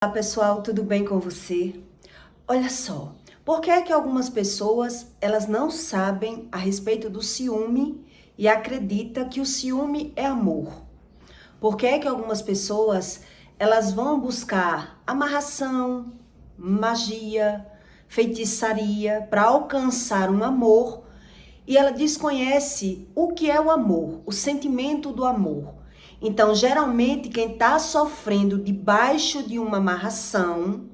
Olá pessoal, tudo bem com você? Olha só, por que é que algumas pessoas elas não sabem a respeito do ciúme e acreditam que o ciúme é amor? Por que é que algumas pessoas elas vão buscar amarração, magia, feitiçaria para alcançar um amor e ela desconhece o que é o amor, o sentimento do amor? Então, geralmente, quem está sofrendo debaixo de uma amarração,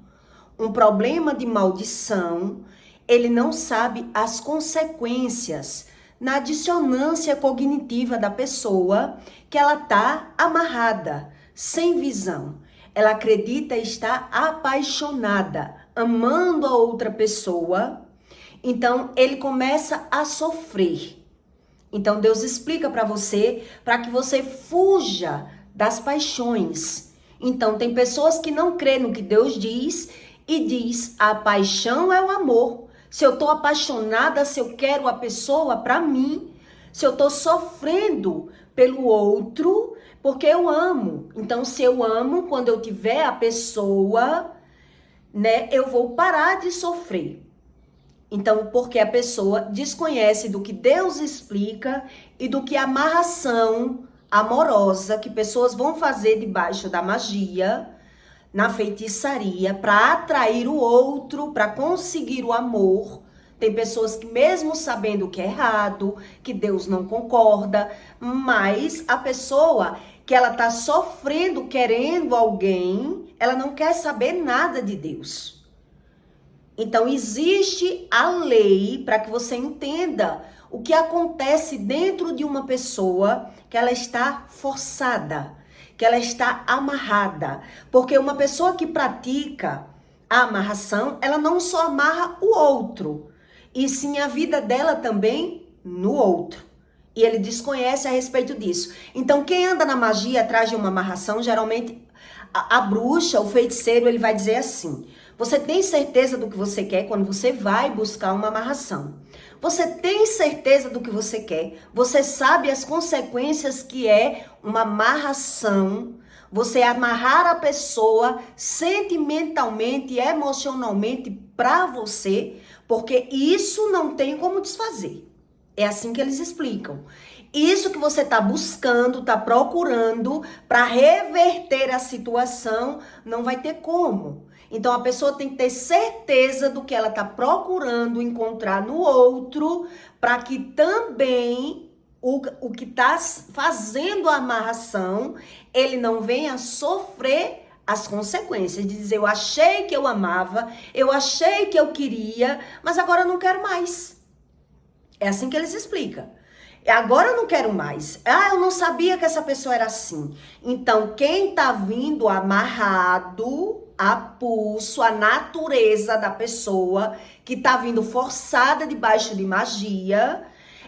um problema de maldição, ele não sabe as consequências na dissonância cognitiva da pessoa que ela está amarrada, sem visão. Ela acredita estar apaixonada, amando a outra pessoa, então ele começa a sofrer. Então Deus explica para que você fuja das paixões. Então tem pessoas que não crêem no que Deus diz e diz: a paixão é o amor. Se eu tô apaixonada, se eu quero a pessoa para mim, se eu tô sofrendo pelo outro, porque eu amo. Então se eu amo, quando eu tiver a pessoa, né, eu vou parar de sofrer. Então, porque a pessoa desconhece do que Deus explica e do que a amarração amorosa que pessoas vão fazer debaixo da magia, na feitiçaria, para atrair o outro, para conseguir o amor. Tem pessoas que mesmo sabendo que é errado, que Deus não concorda, mas a pessoa que ela tá sofrendo querendo alguém, ela não quer saber nada de Deus. Então, existe a lei para que você entenda o que acontece dentro de uma pessoa que ela está forçada, que ela está amarrada. Porque uma pessoa que pratica a amarração, ela não só amarra o outro, e sim a vida dela também no outro. E ele desconhece a respeito disso. Então, quem anda na magia atrás de uma amarração, geralmente a bruxa, o feiticeiro, ele vai dizer assim: você tem certeza do que você quer quando você vai buscar uma amarração? Você tem certeza do que você quer? Você sabe as consequências que é uma amarração? Você amarrar a pessoa sentimentalmente e emocionalmente para você, porque isso não tem como desfazer. É assim que eles explicam. Isso que você está buscando, está procurando para reverter a situação, não vai ter como. Então a pessoa tem que ter certeza do que ela está procurando encontrar no outro, para que também o que está fazendo a amarração, ele não venha sofrer as consequências de dizer: eu achei que eu amava, eu achei que eu queria, mas agora eu não quero mais. É assim que eles explicam. Agora eu não quero mais. Ah, eu não sabia que essa pessoa era assim. Então, quem tá vindo amarrado a pulso, a natureza da pessoa, que tá vindo forçada debaixo de magia,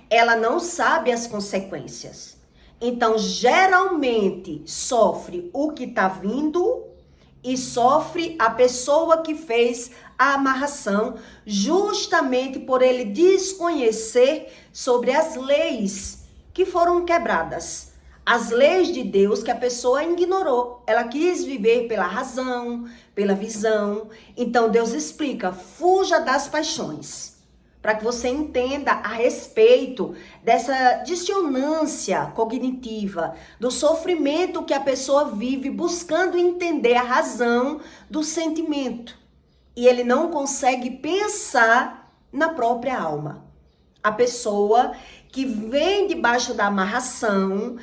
ela não sabe as consequências. Então, geralmente, sofre o que tá vindo e sofre a pessoa que fez a amarração, justamente por ele desconhecer sobre as leis que foram quebradas. As leis de Deus que a pessoa ignorou. Ela quis viver pela razão, pela visão. Então Deus explica: fuja das paixões. Para que você entenda a respeito dessa dissonância cognitiva, do sofrimento que a pessoa vive buscando entender a razão do sentimento. E ele não consegue pensar na própria alma. A pessoa que vem debaixo da amarração,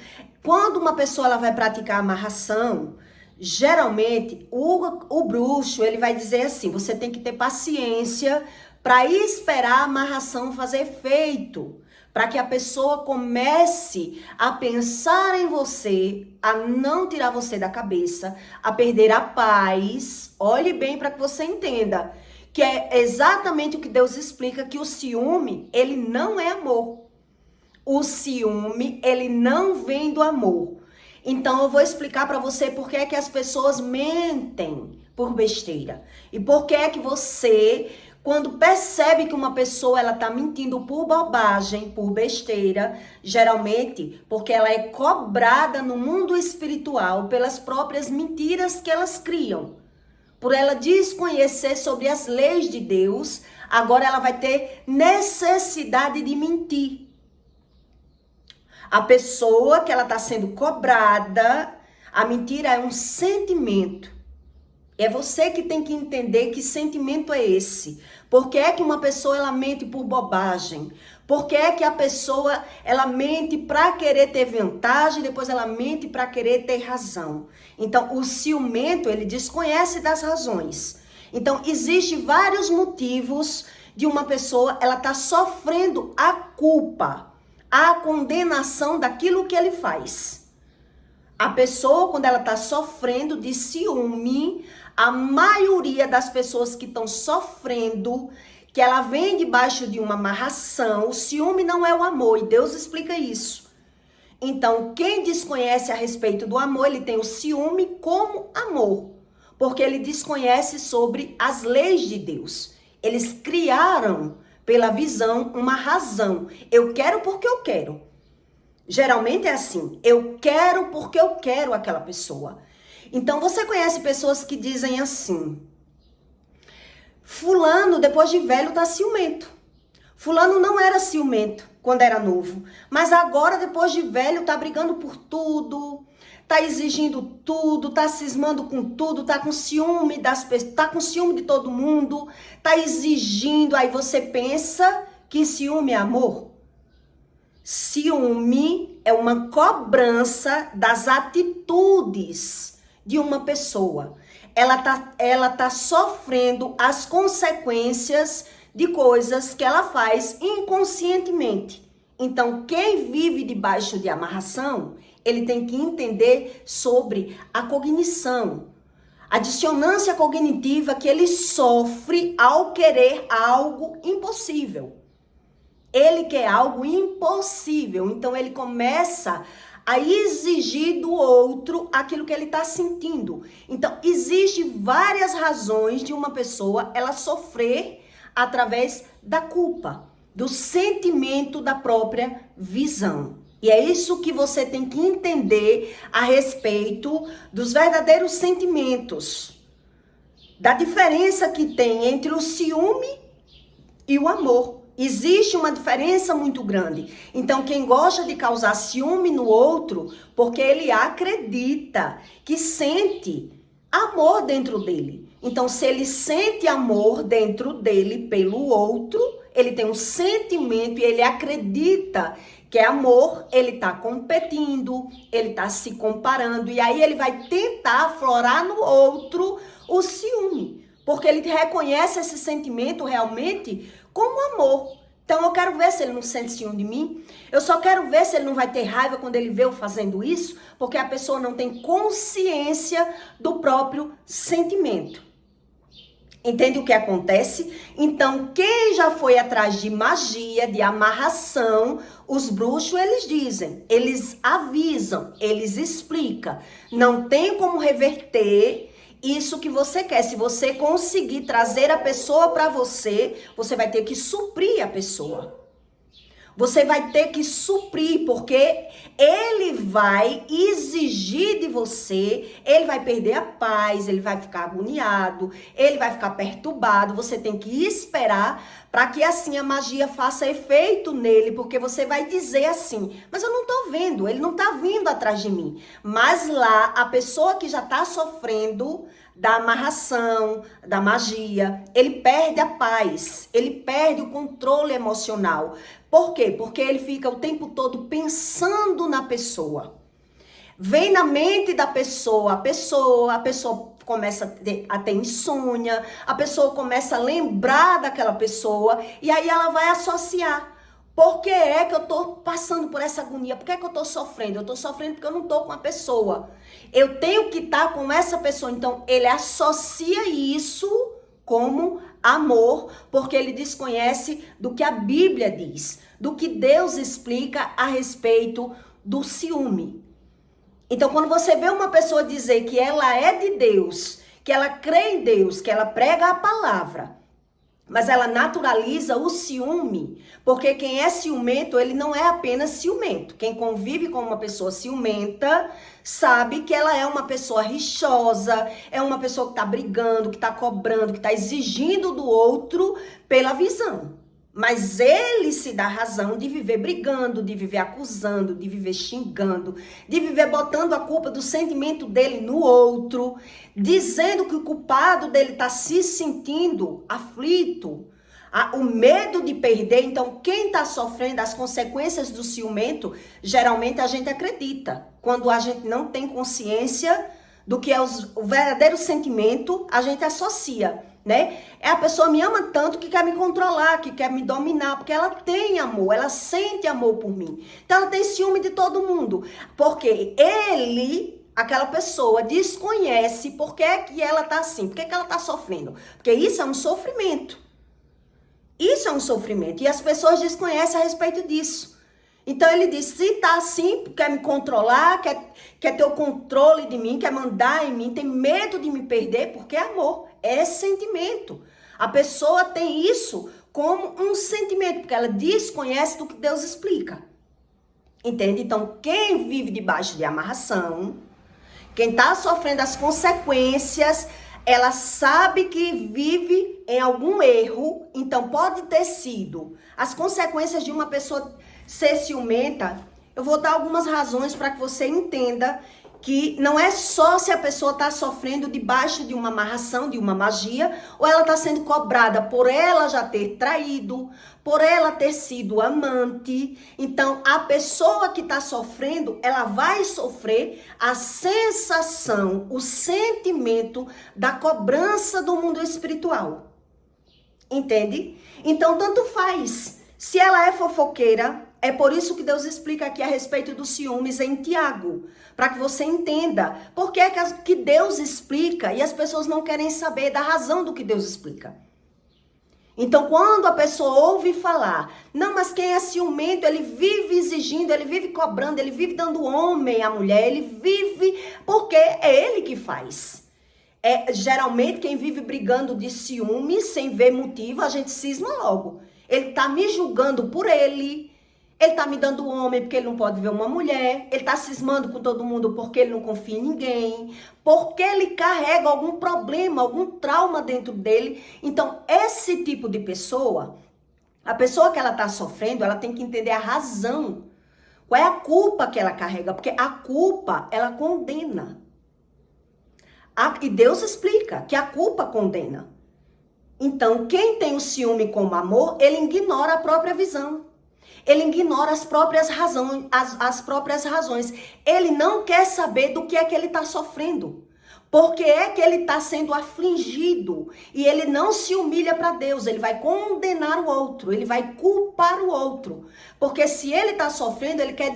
quando uma pessoa ela vai praticar a amarração, geralmente o bruxo ele vai dizer assim: você tem que ter paciência para esperar a amarração fazer efeito, para que a pessoa comece a pensar em você, a não tirar você da cabeça, a perder a paz. Olhe bem para que você entenda que é exatamente o que Deus explica, que o ciúme, ele não é amor. O ciúme, ele não vem do amor. Então eu vou explicar para você por que é que as pessoas mentem por besteira. E por que é que você, quando percebe que uma pessoa ela tá mentindo por bobagem, por besteira, geralmente porque ela é cobrada no mundo espiritual pelas próprias mentiras que elas criam. por ela desconhecer sobre as leis de Deus, agora ela vai ter necessidade de mentir. A pessoa que ela está sendo cobrada, a mentira é um sentimento. É você que tem que entender que sentimento é esse. Por que é que uma pessoa ela mente por bobagem? Por que é que a pessoa ela mente para querer ter vantagem, depois ela mente para querer ter razão? Então, o ciumento, ele desconhece das razões. Então, existem vários motivos de uma pessoa, ela tá sofrendo a culpa, a condenação daquilo que ele faz. A pessoa, quando ela tá sofrendo de ciúme, a maioria das pessoas que estão sofrendo, que ela vem debaixo de uma amarração, o ciúme não é o amor, e Deus explica isso. Então, quem desconhece a respeito do amor, ele tem o ciúme como amor, porque ele desconhece sobre as leis de Deus. Eles criaram, pela visão, uma razão. Eu quero porque eu quero. Geralmente é assim, eu quero porque eu quero aquela pessoa. Então, você conhece pessoas que dizem assim: fulano, depois de velho, tá ciumento. Fulano não era ciumento quando era novo, mas agora, depois de velho, tá brigando por tudo, tá exigindo tudo, tá cismando com tudo, tá com ciúme das pessoas, tá com ciúme de todo mundo, tá exigindo. Aí você pensa que ciúme é amor? Ciúme é uma cobrança das atitudes de uma pessoa. Ela tá sofrendo as consequências de coisas que ela faz inconscientemente. Então, quem vive debaixo de amarração, ele tem que entender sobre a cognição, a dissonância cognitiva que ele sofre ao querer algo impossível. Ele quer algo impossível, então ele começa a exigir do outro aquilo que ele está sentindo. Então, existem várias razões de uma pessoa ela sofrer através da culpa, do sentimento da própria visão. E é isso que você tem que entender a respeito dos verdadeiros sentimentos, da diferença que tem entre o ciúme e o amor. Existe uma diferença muito grande. Então, quem gosta de causar ciúme no outro, porque ele acredita que sente amor dentro dele. Então, se ele sente amor dentro dele pelo outro, ele tem um sentimento e ele acredita que é amor, ele está competindo, ele está se comparando. E aí ele vai tentar aflorar no outro o ciúme, porque ele reconhece esse sentimento realmente como amor. Então eu quero ver se ele não sente ciúme de mim. Eu só quero ver se ele não vai ter raiva quando ele vê eu fazendo isso, porque a pessoa não tem consciência do próprio sentimento. Entende o que acontece? Então, quem já foi atrás de magia, de amarração, os bruxos, eles dizem, eles avisam, eles explicam. Não tem como reverter isso que você quer. Se você conseguir trazer a pessoa para você, você vai ter que suprir a pessoa. Você vai ter que suprir, porque ele vai exigir de você, ele vai perder a paz, ele vai ficar agoniado, ele vai ficar perturbado. Você tem que esperar para que assim a magia faça efeito nele, porque você vai dizer assim: mas eu não tô vendo, ele não tá vindo atrás de mim. Mas lá, a pessoa que já tá sofrendo da amarração, da magia, ele perde a paz, ele perde o controle emocional. Por quê? Porque ele fica o tempo todo pensando na pessoa. Vem na mente da pessoa, a pessoa começa a ter insônia, a pessoa começa a lembrar daquela pessoa e aí ela vai associar. Por que é que eu tô passando por essa agonia? Por que é que eu tô sofrendo? Eu tô sofrendo porque eu não tô com a pessoa. Eu tenho que estar com essa pessoa. Então, ele associa isso como amor, porque ele desconhece do que a Bíblia diz, do que Deus explica a respeito do ciúme. Então, quando você vê uma pessoa dizer que ela é de Deus, que ela crê em Deus, que ela prega a palavra, Mas ela naturaliza o ciúme, porque quem é ciumento, ele não é apenas ciumento. Quem convive com uma pessoa ciumenta, sabe que ela é uma pessoa rixosa, é uma pessoa que está brigando, que está cobrando, que está exigindo do outro pela visão. Mas ele se dá razão de viver brigando, de viver acusando, de viver xingando, de viver botando a culpa do sentimento dele no outro, dizendo que o culpado dele está se sentindo aflito, o medo de perder. Então, quem está sofrendo as consequências do ciumento, geralmente a gente acredita. Quando a gente não tem consciência do que é o verdadeiro sentimento, a gente associa, né? É a pessoa me ama tanto que quer me controlar, que quer me dominar, porque ela tem amor, ela sente amor por mim. Então ela tem ciúme de todo mundo, porque aquela pessoa desconhece por que é que ela tá assim, por que é que ela tá sofrendo. Porque isso é um sofrimento. Isso é um sofrimento e as pessoas desconhecem a respeito disso. Então ele diz, se tá assim, quer me controlar, quer ter o controle de mim, quer mandar em mim, tem medo de me perder, porque é amor, é sentimento. A pessoa tem isso como um sentimento, porque ela desconhece do que Deus explica. Entende? Então, quem vive debaixo de amarração, quem tá sofrendo as consequências, ela sabe que vive em algum erro, então pode ter sido as consequências de uma pessoa ser ciumenta. Eu vou dar algumas razões para que você entenda que não é só se a pessoa está sofrendo debaixo de uma amarração, de uma magia, ou ela está sendo cobrada por ela já ter traído, por ela ter sido amante. Então, a pessoa que está sofrendo, ela vai sofrer a sensação, o sentimento da cobrança do mundo espiritual. Entende? Então, tanto faz. Se ela é fofoqueira, é por isso que Deus explica aqui a respeito dos ciúmes em Tiago, para que você entenda por que é que Deus explica e as pessoas não querem saber da razão do que Deus explica. Então, quando a pessoa ouve falar, não, mas quem é ciumento, ele vive exigindo, ele vive cobrando, ele vive dando homem à mulher, ele vive porque é ele que faz. Geralmente, quem vive brigando de ciúme, sem ver motivo, a gente cisma logo. Ele tá me julgando por ele tá me dando homem porque ele não pode ver uma mulher, ele tá cismando com todo mundo porque ele não confia em ninguém, porque ele carrega algum problema, algum trauma dentro dele. Então, esse tipo de pessoa, a pessoa que ela tá sofrendo, ela tem que entender a razão. Qual é a culpa que ela carrega? Porque a culpa, ela condena. E Deus explica que a culpa condena. Então, quem tem o ciúme como amor, ele ignora a própria visão. Ele ignora as próprias razões. Ele não quer saber do que é que ele está sofrendo. Por que é que ele está sendo afligido? E ele não se humilha para Deus. Ele vai condenar o outro. Ele vai culpar o outro. Porque se ele está sofrendo, ele quer...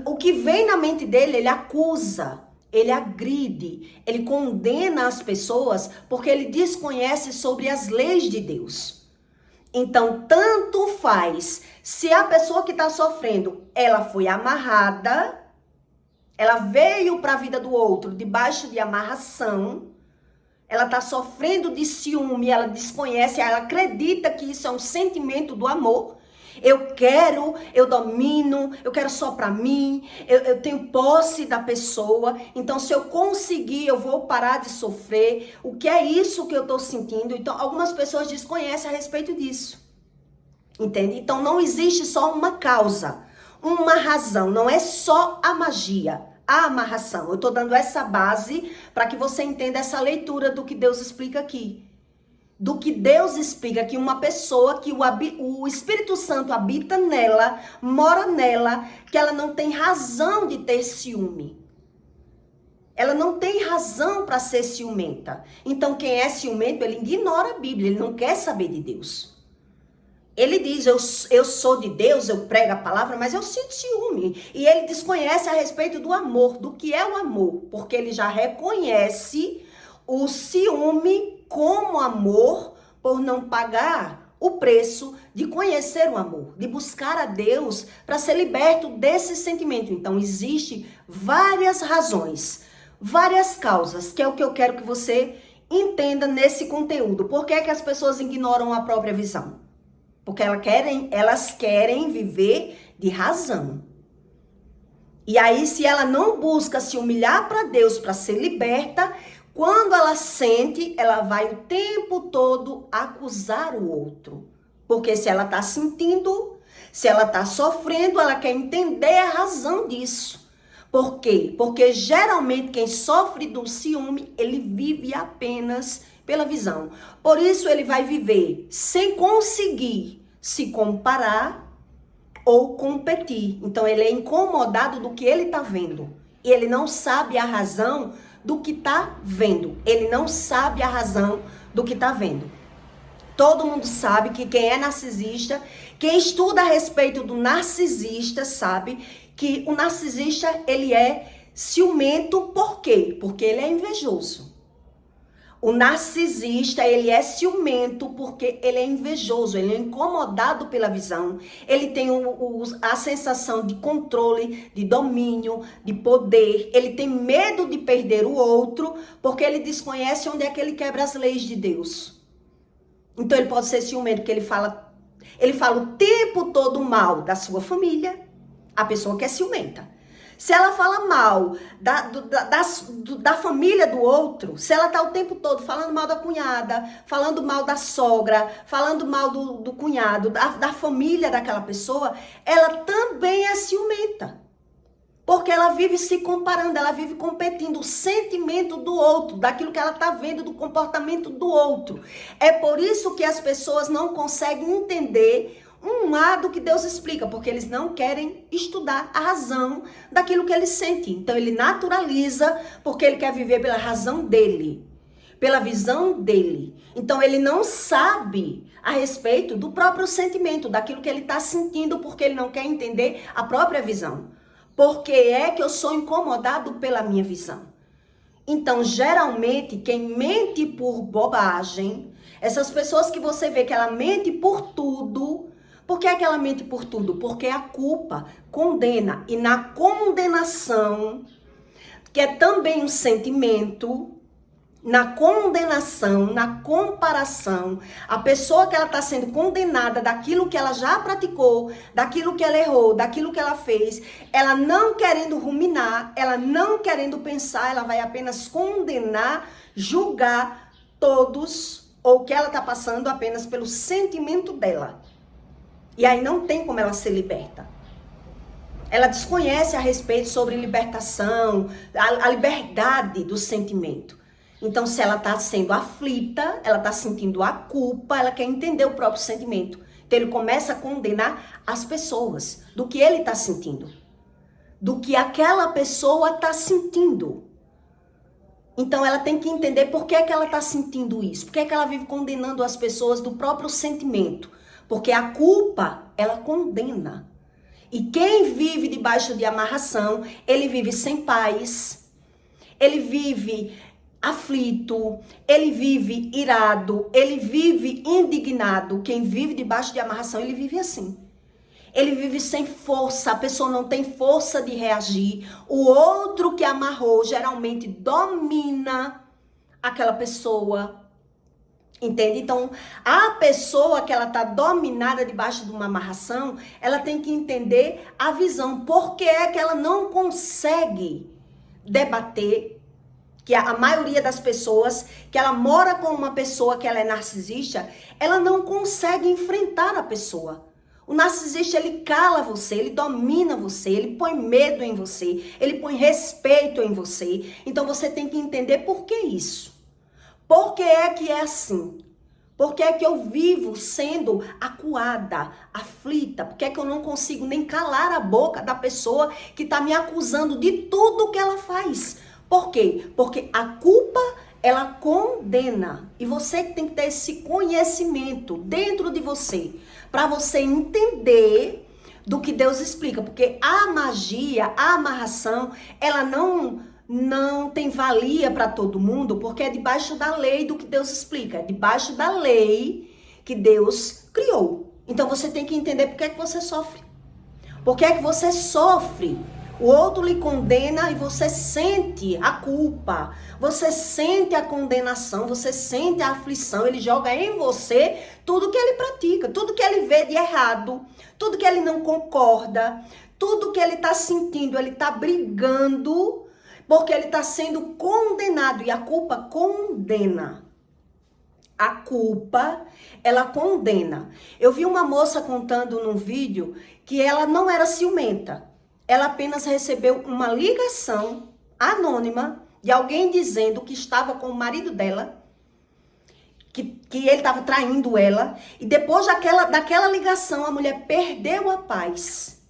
O que vem na mente dele, ele acusa. Ele agride. Ele condena as pessoas porque ele desconhece sobre as leis de Deus. Então, tanto faz se a pessoa que está sofrendo, ela foi amarrada, ela veio para a vida do outro debaixo de amarração, ela está sofrendo de ciúme, ela desconhece, ela acredita que isso é um sentimento do amor. Eu domino, eu quero só para mim, eu tenho posse da pessoa, então se eu conseguir, eu vou parar de sofrer. O que é isso que eu estou sentindo? Então, algumas pessoas desconhecem a respeito disso, entende? Então, não existe só uma causa, uma razão, não é só a magia, a amarração. Eu estou dando essa base para que você entenda essa leitura do que Deus explica aqui. Do que Deus explica que uma pessoa, que o Espírito Santo habita nela, mora nela, que ela não tem razão de ter ciúme. Ela não tem razão para ser ciumenta. Então, quem é ciumento, ele ignora a Bíblia, ele não quer saber de Deus. Ele diz, eu sou de Deus, eu prego a palavra, mas eu sinto ciúme. E ele desconhece a respeito do amor, do que é o amor, porque ele já reconhece o ciúme como amor por não pagar o preço de conhecer o amor, de buscar a Deus para ser liberto desse sentimento. Então, existe várias razões, várias causas, que é o que eu quero que você Entenda nesse conteúdo. Por que é que as pessoas ignoram a própria visão? Porque elas querem viver de razão. E aí, se ela não busca se humilhar para Deus para ser liberta, quando ela sente, ela vai o tempo todo acusar o outro. Porque se ela está sentindo, se ela está sofrendo, ela quer entender a razão disso. Por quê? Porque geralmente quem sofre do ciúme, ele vive apenas pela visão. Por isso ele vai viver sem conseguir se comparar ou competir. Então ele é incomodado do que ele está vendo. E ele não sabe a razão do que está vendo. Ele não sabe a razão do que está vendo. Todo mundo sabe que quem é narcisista, quem estuda a respeito do narcisista, sabe que o narcisista, ele é ciumento. Por quê? Porque ele é invejoso. O narcisista, ele é ciumento porque ele é invejoso, ele é incomodado pela visão. Ele tem a sensação de controle, de domínio, de poder. Ele tem medo de perder o outro porque ele desconhece onde é que ele quebra as leis de Deus. Então ele pode ser ciumento porque ele fala o tempo todo mal da sua família, a pessoa que é ciumenta. Se ela fala mal da família do outro, se ela tá o tempo todo falando mal da cunhada, falando mal da sogra, falando mal do cunhado, da família daquela pessoa, ela também é ciumenta. Porque ela vive se comparando, ela vive competindo o sentimento do outro, daquilo que ela tá vendo, do comportamento do outro. É por isso que as pessoas não conseguem entender um lado que Deus explica, porque eles não querem estudar a razão daquilo que eles sentem. Então ele naturaliza, porque ele quer viver pela razão dele, pela visão dele. Então ele não sabe a respeito do próprio sentimento, daquilo que ele está sentindo, porque ele não quer entender a própria visão. Porque é que eu sou incomodado pela minha visão. Então, geralmente, quem mente por bobagem, essas pessoas que você vê que ela mente por tudo. Por que é que ela mente por tudo? Porque a culpa condena. E na condenação, que é também um sentimento, na condenação, na comparação, a pessoa que ela está sendo condenada daquilo que ela já praticou, daquilo que ela errou, daquilo que ela fez, ela não querendo ruminar, ela não querendo pensar, ela vai apenas condenar, julgar todos, ou o que ela está passando apenas pelo sentimento dela. E aí não tem como ela ser liberta. Ela desconhece a respeito sobre libertação, a liberdade do sentimento. Então, se ela está sendo aflita, ela está sentindo a culpa, ela quer entender o próprio sentimento. Então, ele começa a condenar as pessoas do que ele está sentindo, do que aquela pessoa está sentindo. Então, ela tem que entender por que ela está sentindo isso, por que ela vive condenando as pessoas do próprio sentimento. Porque a culpa, ela condena. E quem vive debaixo de amarração, ele vive sem paz, ele vive aflito, ele vive irado, ele vive indignado. Quem vive debaixo de amarração, ele vive assim. Ele vive sem força, a pessoa não tem força de reagir. O outro que amarrou geralmente domina aquela pessoa. Entende? Então, a pessoa que ela está dominada debaixo de uma amarração, ela tem que entender a visão. Por que é que ela não consegue debater? Que a maioria das pessoas, que ela mora com uma pessoa que ela é narcisista, ela não consegue enfrentar a pessoa. O narcisista, ele cala você, ele domina você, ele põe medo em você, ele põe respeito em você. Então você tem que entender por que isso. Por que é que é assim? Por que é que eu vivo sendo acuada, aflita? Por que é que eu não consigo nem calar a boca da pessoa que está me acusando de tudo que ela faz? Por quê? Porque a culpa, ela condena. E você tem que ter esse conhecimento dentro de você, para você entender do que Deus explica. Porque a magia, a amarração, ela não tem valia para todo mundo, porque é debaixo da lei do que Deus explica. É debaixo da lei que Deus criou. Então você tem que entender por que é que você sofre. Por que é que você sofre O outro lhe condena e você sente a culpa, você sente a condenação, você sente a aflição. Ele joga em você tudo que ele pratica, tudo que ele vê de errado, tudo que ele não concorda, tudo que ele está sentindo, ele está brigando, porque ele está sendo condenado. E a culpa condena. A culpa, ela condena. Eu vi uma moça contando num vídeo que ela não era ciumenta. Ela apenas recebeu uma ligação anônima de alguém dizendo que estava com o marido dela, que ele estava traindo ela. E depois daquela ligação, a mulher perdeu a paz.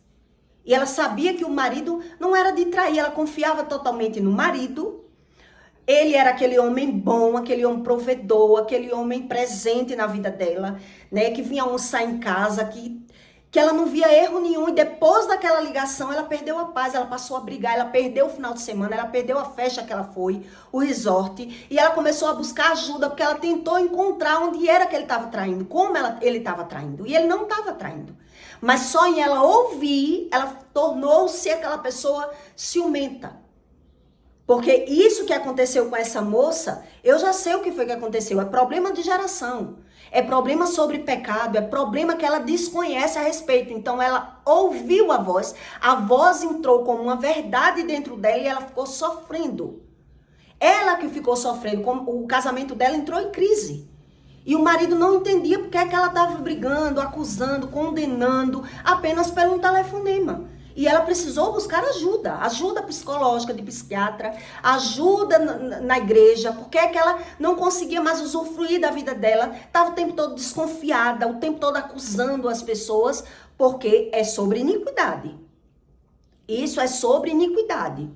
E ela sabia que o marido não era de trair, ela confiava totalmente no marido. Ele era aquele homem bom, aquele homem provedor, aquele homem presente na vida dela, né? Que vinha almoçar em casa, que ela não via erro nenhum. E depois daquela ligação, ela perdeu a paz, ela passou a brigar, ela perdeu o final de semana, ela perdeu a festa que ela foi, o resort. E ela começou a buscar ajuda, porque ela tentou encontrar onde era que ele estava traindo, como ele estava traindo. E ele não estava traindo. Mas só em ela ouvir, ela tornou-se aquela pessoa ciumenta. Porque isso que aconteceu com essa moça, eu já sei o que foi que aconteceu. É problema de geração. É problema sobre pecado. É problema que ela desconhece a respeito. Então ela ouviu a voz entrou como uma verdade dentro dela e ela ficou sofrendo. Ela que ficou sofrendo, o casamento dela entrou em crise. E o marido não entendia porque é que ela estava brigando, acusando, condenando, apenas por um telefonema. E ela precisou buscar ajuda psicológica de psiquiatra, ajuda na igreja, porque é que ela não conseguia mais usufruir da vida dela, estava o tempo todo desconfiada, o tempo todo acusando as pessoas, porque é sobre iniquidade. Isso é sobre iniquidade.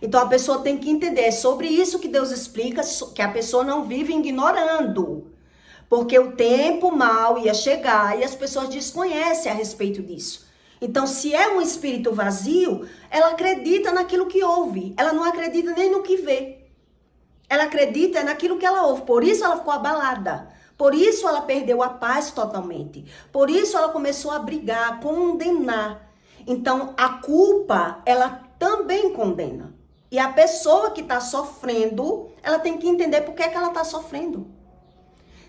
Então a pessoa tem que entender, é sobre isso que Deus explica, que a pessoa não vive ignorando. Porque o tempo mau ia chegar e as pessoas desconhecem a respeito disso. Então, se é um espírito vazio, ela acredita naquilo que ouve. Ela não acredita nem no que vê. Ela acredita naquilo que ela ouve. Por isso ela ficou abalada. Por isso ela perdeu a paz totalmente. Por isso ela começou a brigar, a condenar. Então, a culpa, ela também condena. E a pessoa que está sofrendo, ela tem que entender por que ela está sofrendo.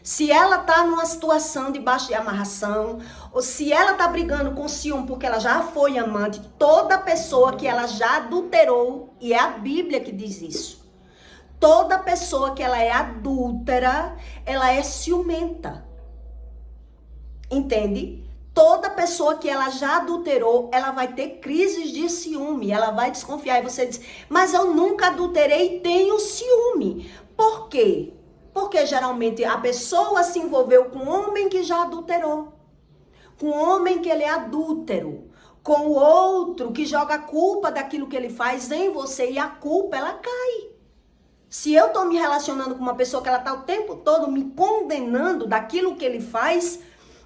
Se ela está numa situação debaixo de amarração, ou se ela está brigando com ciúme porque ela já foi amante, toda pessoa que ela já adulterou, e é a Bíblia que diz isso, toda pessoa que ela é adúltera, ela é ciumenta. Entende? Toda pessoa que ela já adulterou, ela vai ter crises de ciúme, ela vai desconfiar. E você diz, mas eu nunca adulterei e tenho ciúme. Por quê? Porque geralmente a pessoa se envolveu com um homem que já adulterou. Com um homem que ele é adúltero. Com o outro que joga a culpa daquilo que ele faz em você. E a culpa, ela cai. Se eu tô me relacionando com uma pessoa que ela tá o tempo todo me condenando daquilo que ele faz,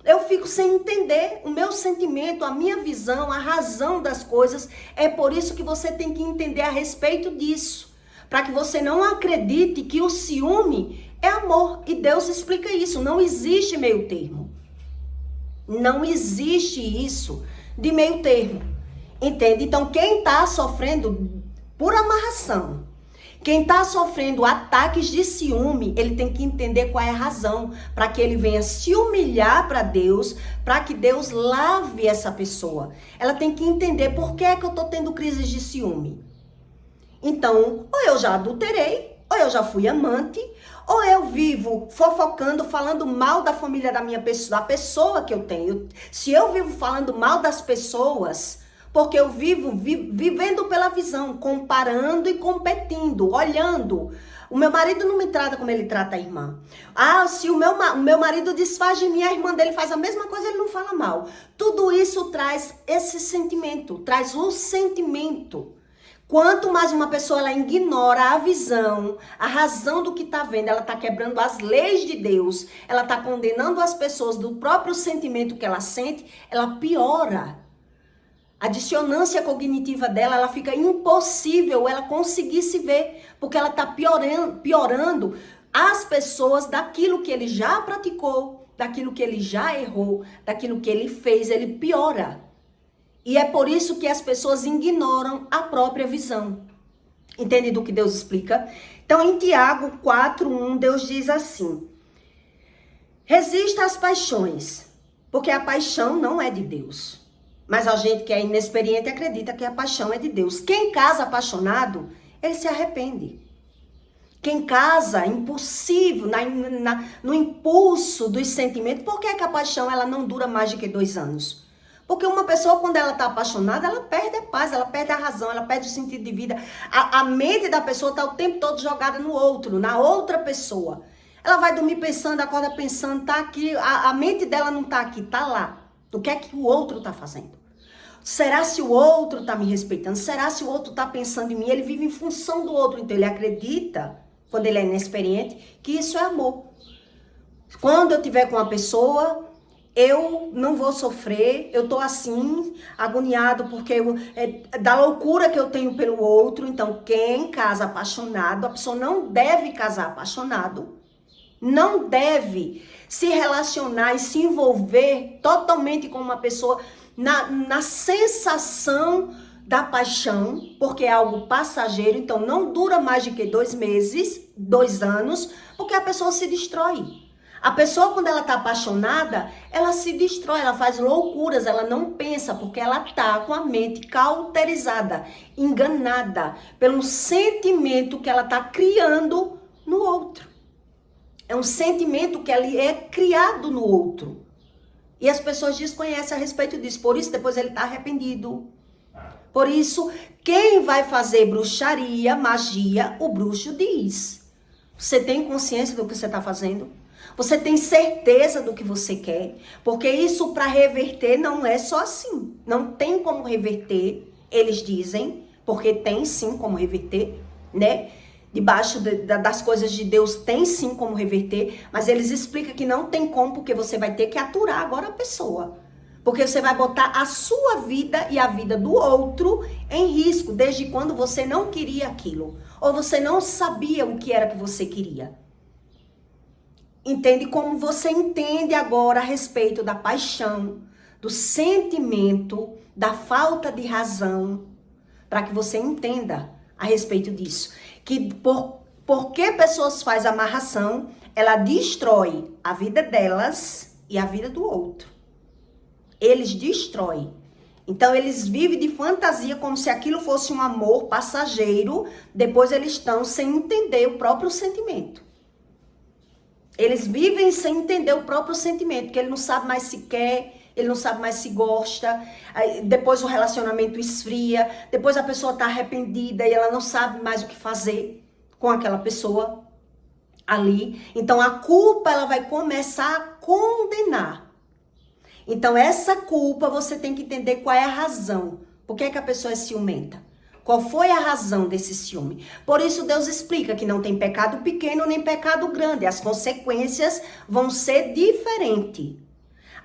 eu fico sem entender o meu sentimento, a minha visão, a razão das coisas. É por isso que você tem que entender a respeito disso. Para que você não acredite que o ciúme é amor. E Deus explica isso. Não existe meio termo. Não existe isso de meio termo. Entende? Então, quem está sofrendo por amarração, quem está sofrendo ataques de ciúme, ele tem que entender qual é a razão. Para que ele venha se humilhar para Deus, para que Deus lave essa pessoa. Ela tem que entender por que é que eu estou tendo crises de ciúme. Então, ou eu já adulterei, ou eu já fui amante, ou eu vivo fofocando, falando mal da família da minha pessoa, da pessoa que eu tenho. Se eu vivo falando mal das pessoas, porque eu vivo vivendo pela visão, comparando e competindo, olhando. O meu marido não me trata como ele trata a irmã. Ah, se o meu marido desfaz de mim, a irmã dele faz a mesma coisa, ele não fala mal. Tudo isso traz esse sentimento, traz um sentimento. Quanto mais uma pessoa ela ignora a visão, a razão do que está vendo, ela está quebrando as leis de Deus, ela está condenando as pessoas do próprio sentimento que ela sente, ela piora. A dissonância cognitiva dela, ela fica impossível ela conseguir se ver, porque ela está piorando as pessoas daquilo que ele já praticou, daquilo que ele já errou, daquilo que ele fez, ele piora. E é por isso que as pessoas ignoram a própria visão. Entende do que Deus explica? Então, em Tiago 4:1, Deus diz assim: resista às paixões, porque a paixão não é de Deus. Mas a gente que é inexperiente acredita que a paixão é de Deus. Quem casa apaixonado, ele se arrepende. Quem casa impulsivo, no impulso dos sentimentos, por que a paixão ela não dura mais de que 2 anos? Porque uma pessoa, quando ela está apaixonada, ela perde a paz, ela perde a razão, ela perde o sentido de vida. A mente da pessoa está o tempo todo jogada no outro, na outra pessoa. Ela vai dormir pensando, acorda pensando, tá aqui, a mente dela não está aqui, tá lá. O que é que o outro está fazendo? Será se o outro está me respeitando? Será se o outro está pensando em mim? Ele vive em função do outro, então ele acredita, quando ele é inexperiente, que isso é amor. Quando eu estiver com uma pessoa, eu não vou sofrer, eu tô assim, agoniado, porque da loucura que eu tenho pelo outro. Então, quem casa apaixonado, a pessoa não deve casar apaixonado, não deve se relacionar e se envolver totalmente com uma pessoa na sensação da paixão, porque é algo passageiro, então não dura mais de que 2 meses, 2 anos, porque a pessoa se destrói. A pessoa, quando ela tá apaixonada, ela se destrói, ela faz loucuras, ela não pensa, porque ela tá com a mente cauterizada, enganada pelo sentimento que ela tá criando no outro. É um sentimento que ele é criado no outro. E as pessoas desconhecem a respeito disso. Por isso, depois ele tá arrependido. Por isso, quem vai fazer bruxaria, magia, o bruxo diz: você tem consciência do que você tá fazendo? Você tem certeza do que você quer? Porque isso para reverter não é só assim. Não tem como reverter, eles dizem, porque tem sim como reverter, né? Debaixo das coisas de Deus tem sim como reverter, mas eles explicam que não tem como, porque você vai ter que aturar agora a pessoa. Porque você vai botar a sua vida e a vida do outro em risco, desde quando você não queria aquilo. Ou você não sabia o que era que você queria. Entende como você entende agora a respeito da paixão, do sentimento, da falta de razão, para que você entenda a respeito disso. Que porque pessoas fazem amarração, ela destrói a vida delas e a vida do outro. Eles destroem. Então eles vivem de fantasia como se aquilo fosse um amor passageiro, depois eles estão sem entender o próprio sentimento. Eles vivem sem entender o próprio sentimento, porque ele não sabe mais se quer, ele não sabe mais se gosta, aí depois o relacionamento esfria, depois a pessoa está arrependida e ela não sabe mais o que fazer com aquela pessoa ali. Então a culpa ela vai começar a condenar. Então essa culpa você tem que entender qual é a razão. Por que é que a pessoa é ciumenta? Qual foi a razão desse ciúme? Por isso Deus explica que não tem pecado pequeno nem pecado grande. As consequências vão ser diferentes.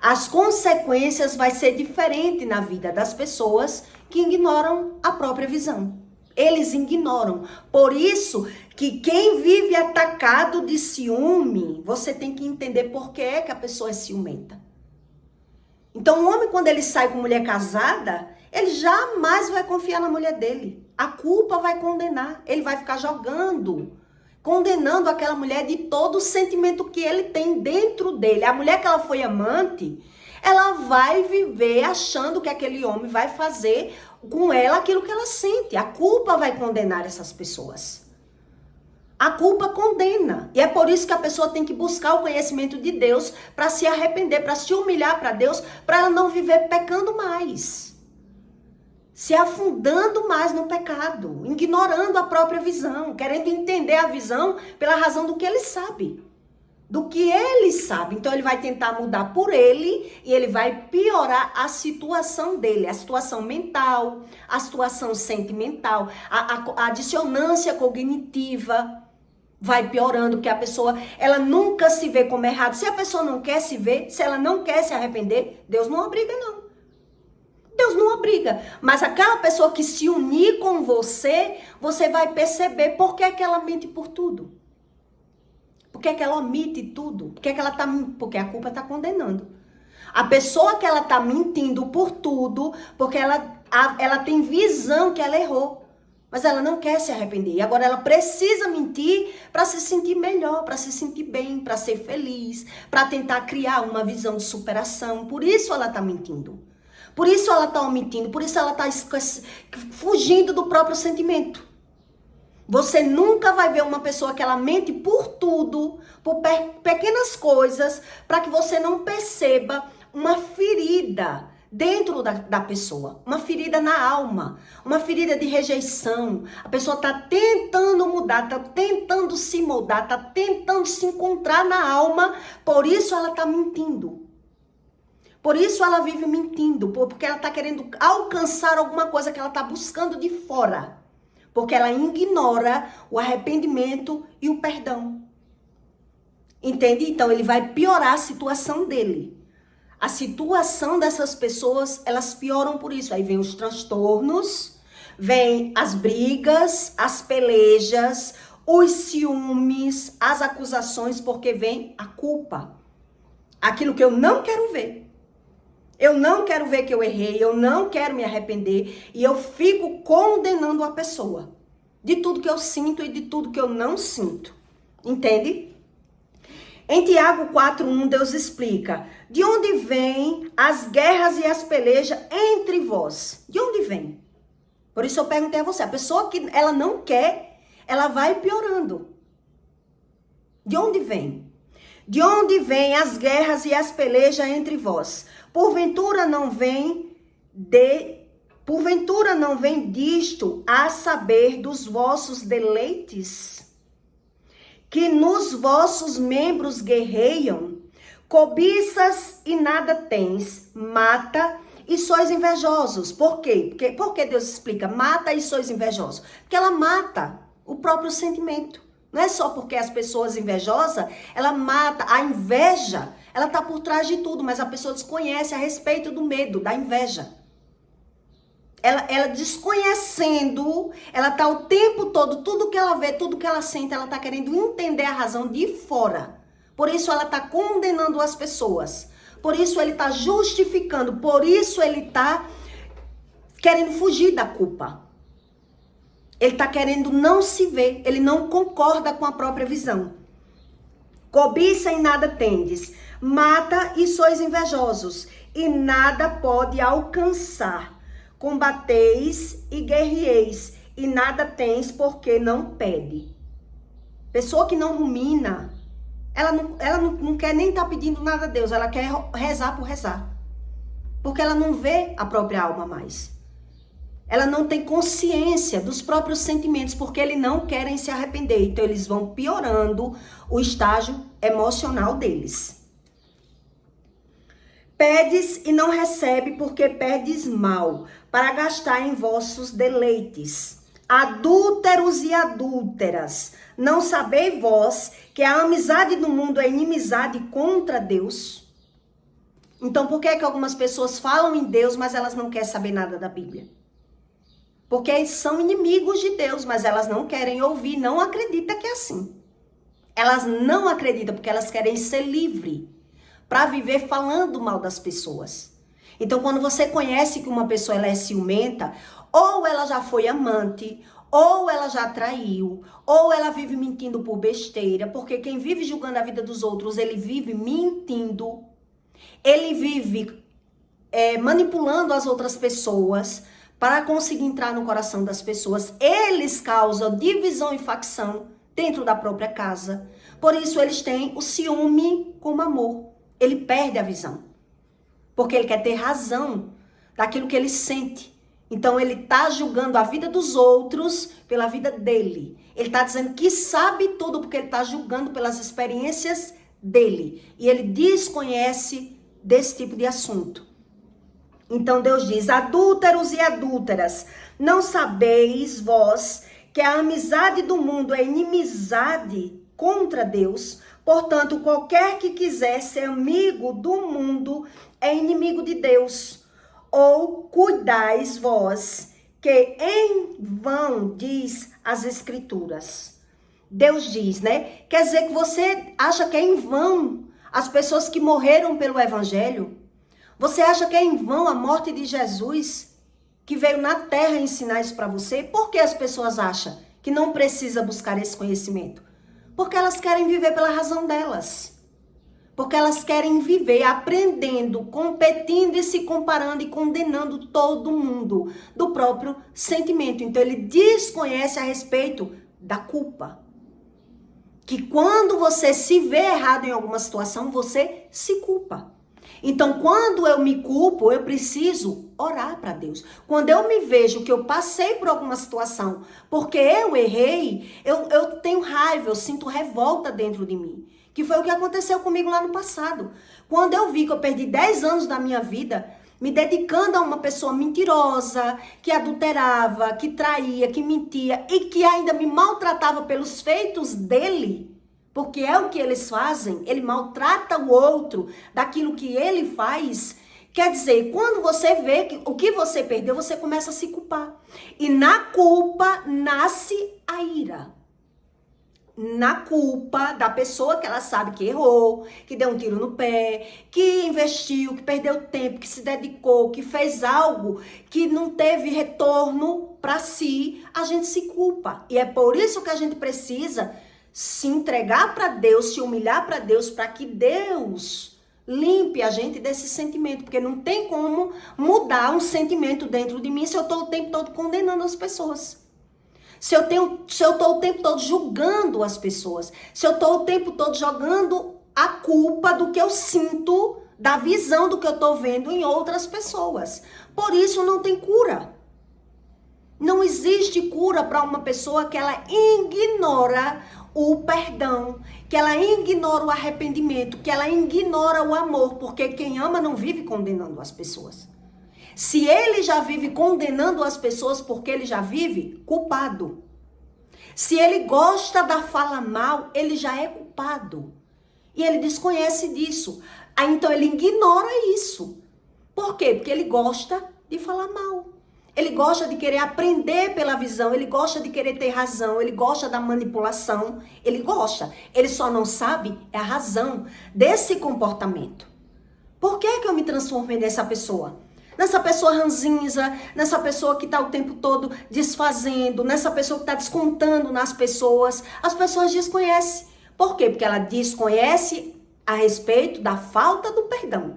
As consequências vai ser diferente na vida das pessoas que ignoram a própria visão. Eles ignoram. Por isso que quem vive atacado de ciúme, você tem que entender por que é que a pessoa é ciumenta. Então o homem, quando ele sai com mulher casada, ele jamais vai confiar na mulher dele. A culpa vai condenar. Ele vai ficar condenando aquela mulher de todo o sentimento que ele tem dentro dele. A mulher que ela foi amante, ela vai viver achando que aquele homem vai fazer com ela aquilo que ela sente. A culpa vai condenar essas pessoas. A culpa condena. E é por isso que a pessoa tem que buscar o conhecimento de Deus para se arrepender, para se humilhar para Deus, para ela não viver pecando mais. Se afundando mais no pecado, ignorando a própria visão, querendo entender a visão pela razão do que ele sabe. Do que ele sabe. Então ele vai tentar mudar por ele e ele vai piorar a situação dele, a situação mental, a situação sentimental, a dissonância cognitiva vai piorando, porque a pessoa, ela nunca se vê como errado. Se a pessoa não quer se ver, se ela não quer se arrepender, Deus não obriga não. Deus não obriga, mas aquela pessoa que se unir com você, você vai perceber por que é que ela mente por tudo. Por que é que ela omite tudo? Por que é que ela tá, porque a culpa está condenando. A pessoa que ela tá mentindo por tudo, porque ela tem visão que ela errou. Mas ela não quer se arrepender. E agora ela precisa mentir para se sentir melhor, para se sentir bem, para ser feliz, para tentar criar uma visão de superação. Por isso ela tá mentindo. Por isso ela tá omitindo. Por isso ela tá fugindo do próprio sentimento. Você nunca vai ver uma pessoa que ela mente por tudo, por pequenas coisas, para que você não perceba uma ferida dentro da pessoa, uma ferida na alma, uma ferida de rejeição. A pessoa está tentando mudar, está tentando se moldar, está tentando se encontrar na alma, por isso ela está mentindo. Por isso ela vive mentindo, porque ela está querendo alcançar alguma coisa que ela está buscando de fora. Porque ela ignora o arrependimento e o perdão. Entende? Então ele vai piorar a situação dele. A situação dessas pessoas, elas pioram por isso. Aí vem os transtornos, vem as brigas, as pelejas, os ciúmes, as acusações, porque vem a culpa. Aquilo que eu não quero ver. Eu não quero ver que eu errei, eu não quero me arrepender e eu fico condenando a pessoa de tudo que eu sinto e de tudo que eu não sinto. Entende? Em Tiago 4:1, Deus explica: de onde vêm as guerras e as pelejas entre vós? De onde vem? Por isso eu perguntei a você, a pessoa que ela não quer, ela vai piorando. De onde vem? De onde vêm as guerras e as pelejas entre vós? Porventura não vem disto a saber dos vossos deleites? Que nos vossos membros guerreiam, cobiças e nada tens, mata e sois invejosos. Por quê? Por que Deus explica, mata e sois invejosos? Porque ela mata o próprio sentimento. Não é só porque as pessoas invejosas, ela mata, a inveja, ela tá por trás de tudo, mas a pessoa desconhece a respeito do medo, da inveja. Ela desconhecendo, ela tá o tempo todo, tudo que ela vê, tudo que ela sente, ela tá querendo entender a razão de fora. Por isso ela tá condenando as pessoas. Por isso ele tá justificando, por isso ele tá querendo fugir da culpa. Ele tá querendo não se ver, ele não concorda com a própria visão. Cobiça e nada tendes, mata e sois invejosos, e nada pode alcançar. Combateis e guerreeis, e nada tens porque não pede. Pessoa que não rumina, ela não quer nem estar pedindo nada a Deus, ela quer rezar por rezar. Porque ela não vê a própria alma mais. Ela não tem consciência dos próprios sentimentos, porque eles não querem se arrepender. Então eles vão piorando o estágio emocional deles. Pedes e não recebe, porque pedes mal, para gastar em vossos deleites. Adúlteros e adúlteras, não sabeis vós que a amizade do mundo é inimizade contra Deus? Então por que é que algumas pessoas falam em Deus, mas elas não querem saber nada da Bíblia? Porque eles são inimigos de Deus, mas elas não querem ouvir, não acreditam que é assim. Elas não acreditam porque elas querem ser livres para viver falando mal das pessoas. Então, quando você conhece que uma pessoa ela é ciumenta, ou ela já foi amante, ou ela já traiu, ou ela vive mentindo por besteira, porque quem vive julgando a vida dos outros, ele vive mentindo, ele vive manipulando as outras pessoas para conseguir entrar no coração das pessoas. Eles causam divisão e facção dentro da própria casa. Por isso eles têm o ciúme como amor. Ele perde a visão. Porque ele quer ter razão daquilo que ele sente. Então ele está julgando a vida dos outros pela vida dele. Ele está dizendo que sabe tudo porque ele está julgando pelas experiências dele. E ele desconhece desse tipo de assunto. Então Deus diz: adúlteros e adúlteras, não sabeis vós que a amizade do mundo é inimizade contra Deus? Portanto, qualquer que quiser ser amigo do mundo é inimigo de Deus. Ou cuidais vós que em vão diz as Escrituras. Deus diz, né? Quer dizer que você acha que é em vão as pessoas que morreram pelo Evangelho? Você acha que é em vão a morte de Jesus, que veio na terra ensinar isso para você? Por que as pessoas acham que não precisa buscar esse conhecimento? Porque elas querem viver pela razão delas. Porque elas querem viver aprendendo, competindo e se comparando e condenando todo mundo do próprio sentimento. Então ele desconhece a respeito da culpa. Que quando você se vê errado em alguma situação, você se culpa. Então, quando eu me culpo, eu preciso orar para Deus. Quando eu me vejo que eu passei por alguma situação, porque eu errei, eu tenho raiva, eu sinto revolta dentro de mim. Que foi o que aconteceu comigo lá no passado. Quando eu vi que eu perdi 10 anos da minha vida me dedicando a uma pessoa mentirosa, que adulterava, que traía, que mentia e que ainda me maltratava pelos feitos dele, porque é o que eles fazem, ele maltrata o outro daquilo que ele faz. Quer dizer, quando você vê que o que você perdeu, você começa a se culpar. E na culpa nasce a ira. Na culpa da pessoa que ela sabe que errou, que deu um tiro no pé, que investiu, que perdeu tempo, que se dedicou, que fez algo que não teve retorno para si, a gente se culpa. E é por isso que a gente precisa se entregar para Deus, se humilhar para Deus, para que Deus limpe a gente desse sentimento, porque não tem como mudar um sentimento dentro de mim se eu estou o tempo todo condenando as pessoas. Se eu estou o tempo todo julgando as pessoas, se eu estou o tempo todo jogando a culpa do que eu sinto, da visão do que eu estou vendo em outras pessoas. Por isso não tem cura. Não existe cura para uma pessoa que ela ignora o perdão, que ela ignora o arrependimento, que ela ignora o amor, porque quem ama não vive condenando as pessoas. Se ele já vive condenando as pessoas porque ele já vive culpado. Se ele gosta da fala mal, ele já é culpado. E ele desconhece disso. Aí então ele ignora isso. Por quê? Porque ele gosta de falar mal. Ele gosta de querer aprender pela visão, ele gosta de querer ter razão, ele gosta da manipulação, ele gosta. Ele só não sabe a razão desse comportamento. Por que que eu me transformei nessa pessoa? Nessa pessoa ranzinza, nessa pessoa que está o tempo todo desfazendo, nessa pessoa que está descontando nas pessoas. As pessoas desconhecem. Por quê? Porque ela desconhece a respeito da falta do perdão.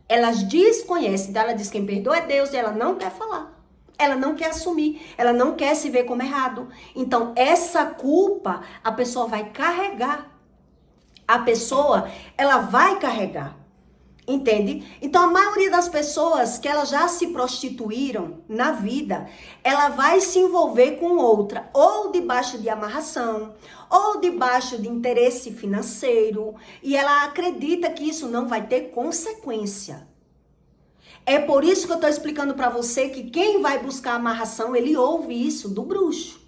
Elas desconhecem, então ela diz que quem perdoa é Deus e ela não quer falar. Ela não quer assumir, ela não quer se ver como errado. Então essa culpa a pessoa vai carregar. A pessoa, ela vai carregar. Entende? Então a maioria das pessoas que elas já se prostituíram na vida, ela vai se envolver com outra, ou debaixo de amarração, ou debaixo de interesse financeiro, e ela acredita que isso não vai ter consequência. É por isso que eu estou explicando para você que quem vai buscar amarração, ele ouve isso do bruxo.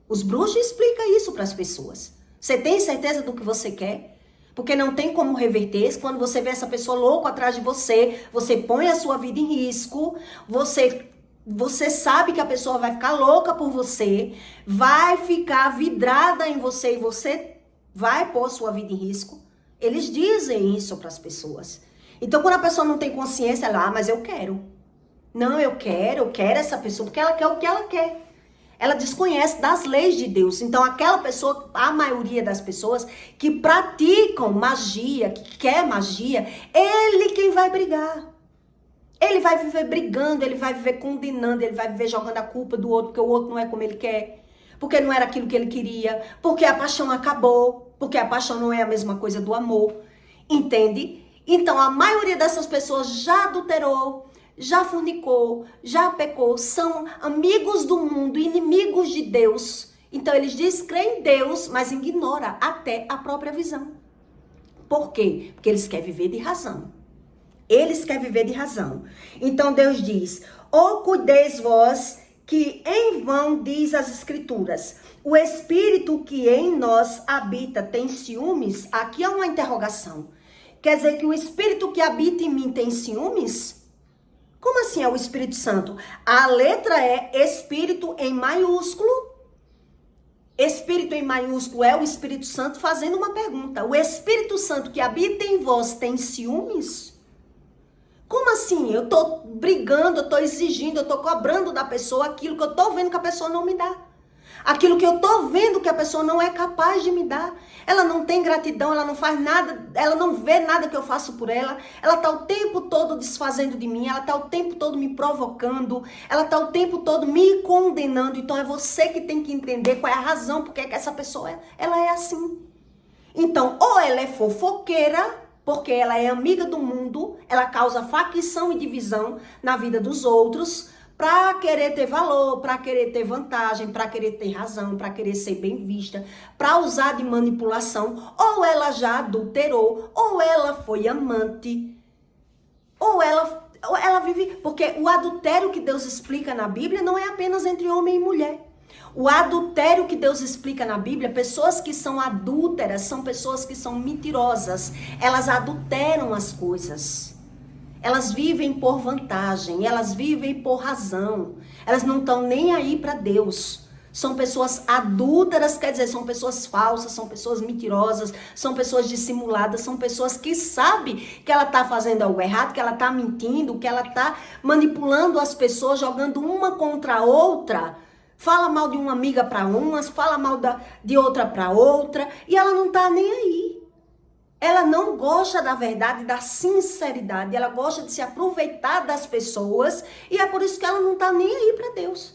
Os bruxos explicam isso para as pessoas. Você tem certeza do que você quer? Porque não tem como reverter. Quando você vê essa pessoa louca atrás de você, você põe a sua vida em risco, você sabe que a pessoa vai ficar louca por você, vai ficar vidrada em você e você vai pôr a sua vida em risco. Eles dizem isso para as pessoas. Então, quando a pessoa não tem consciência, ela, mas eu quero. Não, eu quero essa pessoa, porque ela quer o que ela quer. Ela desconhece das leis de Deus. Então, aquela pessoa, a maioria das pessoas que praticam magia, que quer magia, ele quem vai brigar. Ele vai viver brigando, ele vai viver condenando, ele vai viver jogando a culpa do outro, porque o outro não é como ele quer, porque não era aquilo que ele queria, porque a paixão acabou, porque a paixão não é a mesma coisa do amor. Entende? Então, a maioria dessas pessoas já adulterou, já fornicou, já pecou, são amigos do mundo, inimigos de Deus. Então eles dizem crer em Deus, mas ignora até a própria visão. Por quê? Porque eles querem viver de razão. Eles querem viver de razão. Então Deus diz, cuideis vós que em vão diz as escrituras, o espírito que em nós habita tem ciúmes? Aqui é uma interrogação. Quer dizer que o espírito que habita em mim tem ciúmes? Como assim é o Espírito Santo? A letra é Espírito em maiúsculo. Espírito em maiúsculo é o Espírito Santo fazendo uma pergunta. O Espírito Santo que habita em vós tem ciúmes? Como assim? Eu tô brigando, eu tô exigindo, eu tô cobrando da pessoa aquilo que eu tô vendo que a pessoa não me dá. Aquilo que eu tô vendo que a pessoa não é capaz de me dar. Ela não tem gratidão, ela não faz nada, ela não vê nada que eu faço por ela. Ela tá o tempo todo desfazendo de mim, ela tá o tempo todo me provocando, ela tá o tempo todo me condenando. Então é você que tem que entender qual é a razão porque que essa pessoa ela é assim. Então, ou ela é fofoqueira, porque ela é amiga do mundo, ela causa facção e divisão na vida dos outros, para querer ter valor, para querer ter vantagem, para querer ter razão, para querer ser bem vista, para usar de manipulação, ou ela já adulterou, ou ela foi amante, ou ela vive... Porque o adultério que Deus explica na Bíblia não é apenas entre homem e mulher. O adultério que Deus explica na Bíblia, pessoas que são adúlteras, são pessoas que são mentirosas. Elas adulteram as coisas. Elas vivem por vantagem, elas vivem por razão. Elas não estão nem aí para Deus. São pessoas adúlteras, quer dizer, são pessoas falsas, são pessoas mentirosas, são pessoas dissimuladas, são pessoas que sabem que ela está fazendo algo errado, que ela está mentindo, que ela está manipulando as pessoas, jogando uma contra a outra. Fala mal de uma amiga para umas, fala mal de outra para outra, e ela não está nem aí. Ela não gosta da verdade, da sinceridade, ela gosta de se aproveitar das pessoas, e é por isso que ela não está nem aí para Deus.